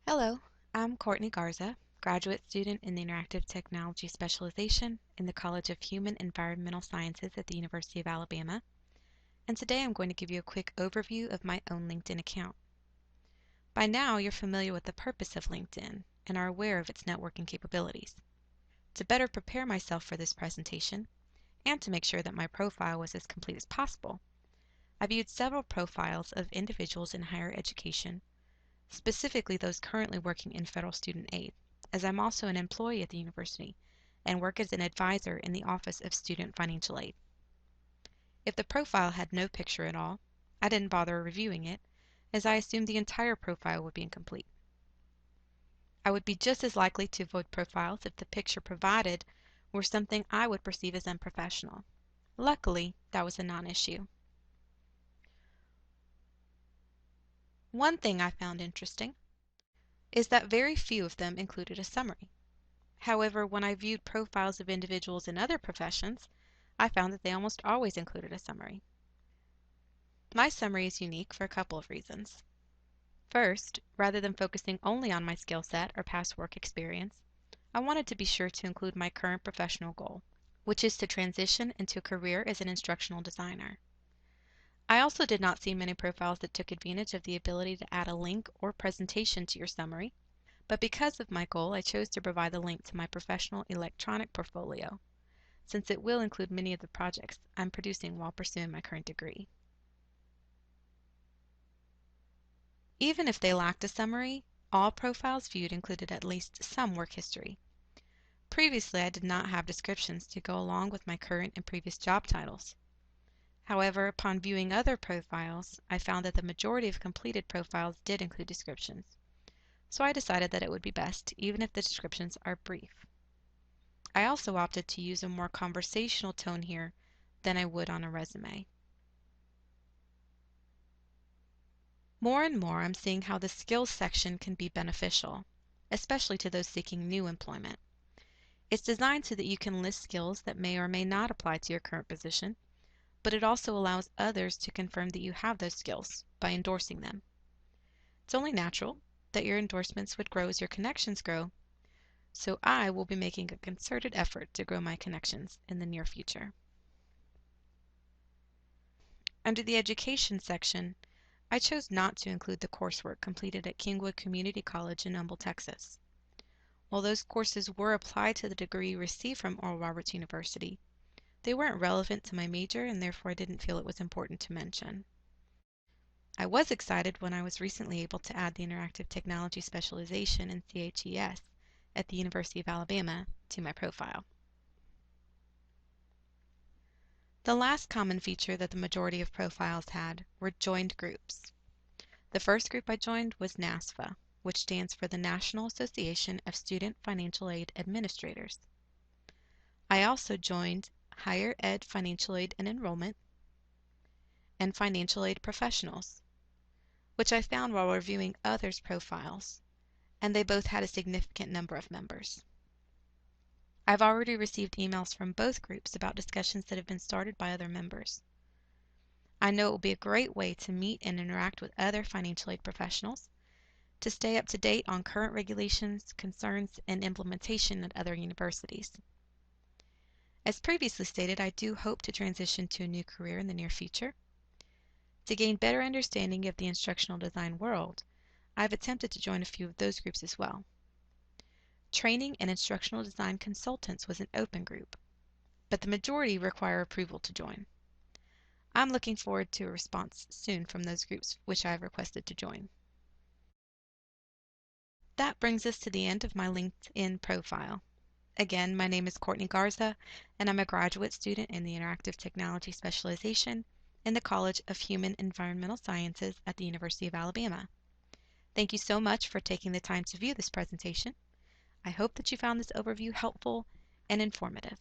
Hello, I'm Courtney Garza, graduate student in the Interactive Technology Specialization in the College of Human Environmental Sciences at the University of Alabama, and today I'm going to give you a quick overview of my own LinkedIn account. By now, you're familiar with the purpose of LinkedIn and are aware of its networking capabilities. To better prepare myself for this presentation, and to make sure that my profile was as complete as possible, I viewed several profiles of individuals in higher education, specifically those currently working in federal student aid, as I'm also an employee at the university and work as an advisor in the Office of Student Financial Aid. If the profile had no picture at all, I didn't bother reviewing it, as I assumed the entire profile would be incomplete. I would be just as likely to avoid profiles if the picture provided were something I would perceive as unprofessional. Luckily, that was a non-issue. One thing I found interesting is that very few of them included a summary. However, when I viewed profiles of individuals in other professions, I found that they almost always included a summary. My summary is unique for a couple of reasons. First, rather than focusing only on my skill set or past work experience, I wanted to be sure to include my current professional goal, which is to transition into a career as an instructional designer. I also did not see many profiles that took advantage of the ability to add a link or presentation to your summary, but because of my goal, I chose to provide the link to my professional electronic portfolio, since it will include many of the projects I'm producing while pursuing my current degree. Even if they lacked a summary, all profiles viewed included at least some work history. Previously, I did not have descriptions to go along with my current and previous job titles. However, upon viewing other profiles, I found that the majority of completed profiles did include descriptions, so I decided that it would be best, even if the descriptions are brief. I also opted to use a more conversational tone here than I would on a resume. More and more, I'm seeing how the skills section can be beneficial, especially to those seeking new employment. It's designed so that you can list skills that may or may not apply to your current position, but it also allows others to confirm that you have those skills by endorsing them. It's only natural that your endorsements would grow as your connections grow, so I will be making a concerted effort to grow my connections in the near future. Under the Education section, I chose not to include the coursework completed at Kingwood Community College in Humble, Texas. While those courses were applied to the degree received from Oral Roberts University, they weren't relevant to my major and therefore I didn't feel it was important to mention. I was excited when I was recently able to add the Interactive Technology Specialization in CHES at the University of Alabama to my profile. The last common feature that the majority of profiles had were joined groups. The first group I joined was NASFA, which stands for the National Association of Student Financial Aid Administrators. I also joined Higher Ed Financial Aid and Enrollment and Financial Aid Professionals, which I found while reviewing others' profiles, and they both had a significant number of members. I've already received emails from both groups about discussions that have been started by other members. I know it will be a great way to meet and interact with other financial aid professionals, to stay up to date on current regulations, concerns, and implementation at other universities. As previously stated, I do hope to transition to a new career in the near future. To gain better understanding of the instructional design world, I've attempted to join a few of those groups as well. Training and Instructional Design Consultants was an open group, but the majority require approval to join. I'm looking forward to a response soon from those groups which I have requested to join. That brings us to the end of my LinkedIn profile. Again, my name is Courtney Garza, and I'm a graduate student in the Interactive Technology Specialization in the College of Human Environmental Sciences at the University of Alabama. Thank you so much for taking the time to view this presentation. I hope that you found this overview helpful and informative.